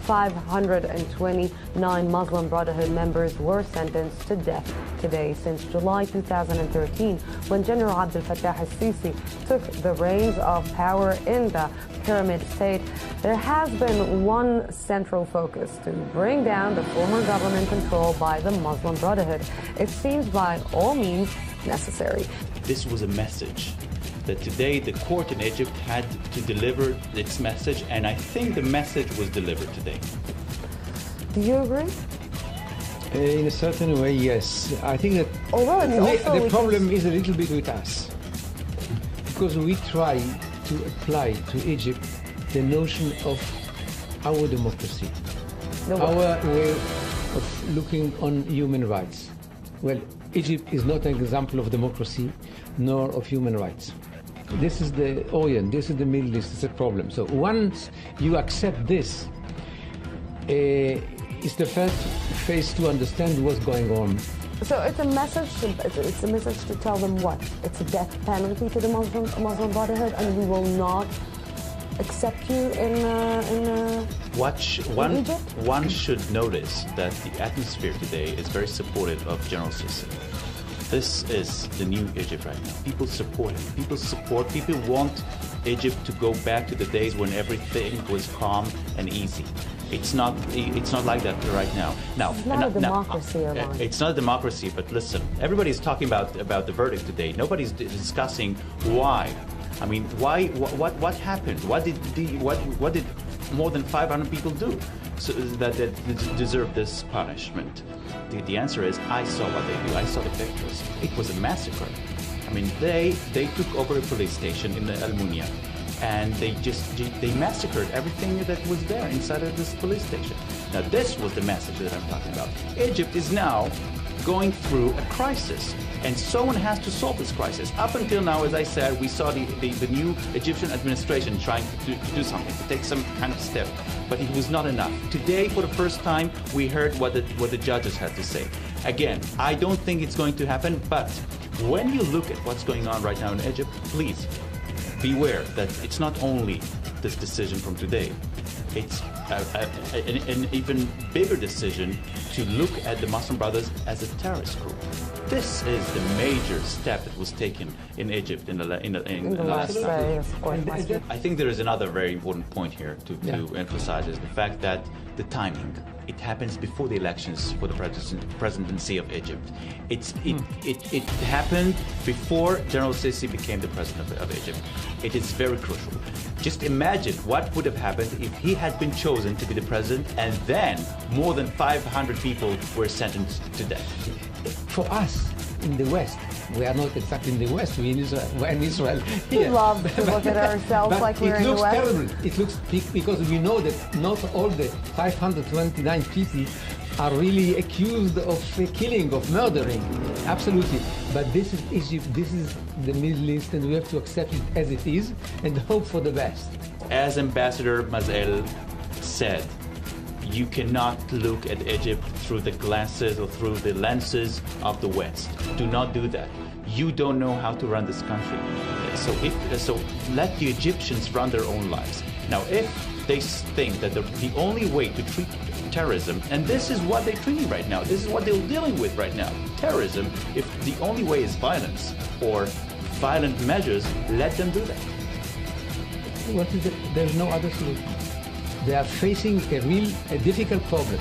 529 Muslim Brotherhood members were sentenced to death today since July 2013, when General Abdel Fattah al-Sisi took the reins of power in the pyramid state. There has been one central focus: to bring down the former government control by the Muslim Brotherhood. It seems by all means necessary. This was a message that today the court in Egypt had to deliver its message, and I think the message was delivered today. Do you agree? In a certain way, yes. I think that the problem is a little bit with us, because we try to apply to Egypt the notion of our democracy, our way of looking on human rights. Well, Egypt is not an example of democracy nor of human rights. This is the Orient, this is the Middle East, it's a problem. So once you accept this, it's the first phase to understand what's going on. So it's a message to tell them what? It's a death penalty to the Muslim Brotherhood, and we will not accept you in Egypt? One should notice that the atmosphere today is very supportive of General Sisi. This is the new Egypt right now. People support him. People want Egypt to go back to the days when everything was calm and easy. It's not like that right now. It's not a democracy, Iran. It's not a democracy, but listen, everybody's talking about the verdict today. Nobody's discussing why. I mean, why? What happened? What did more than 500 people do so that deserve this punishment? The answer is, I saw what they do. I saw the pictures. It was a massacre. I mean, they took over a police station in Al Munia, and they massacred everything that was there inside of this police station. Now, this was the message that I'm talking about. Egypt is now going through a crisis, and someone has to solve this crisis. Up until now, as I said, we saw the new Egyptian administration trying to do something, to take some kind of step, but it was not enough. Today, for the first time, we heard what the judges had to say. Again, I don't think it's going to happen, but when you look at what's going on right now in Egypt, please beware that it's not only this decision from today. It's an even bigger decision to look at the Muslim Brothers as a terrorist group. This is the major step that was taken in Egypt in the last year. I think there is another very important point here to emphasize, is the fact that the timing. It happens before the elections for the presidency of Egypt. It happened before General Sisi became the president of Egypt. It is very crucial. Just imagine what would have happened if he had been chosen to be the president, and then more than 500 people were sentenced to death. For us in the West, we are not exactly in the West, we're in Israel. We love to look at ourselves like we're in the West. It looks terrible. Because we know that not all the 529 people are really accused of killing, of murdering. Absolutely. But this is Egypt, this is the Middle East, and we have to accept it as it is and hope for the best. As Ambassador Mazel said, you cannot look at Egypt through the glasses or through the lenses of the West. Do not do that. You don't know how to run this country. So let the Egyptians run their own lives. Now, if they think that the only way to treat terrorism, and this is what they're treating right now, this is what they're dealing with right now, terrorism, if the only way is violence or violent measures, let them do that. There's no other solution. They are facing a difficult problem.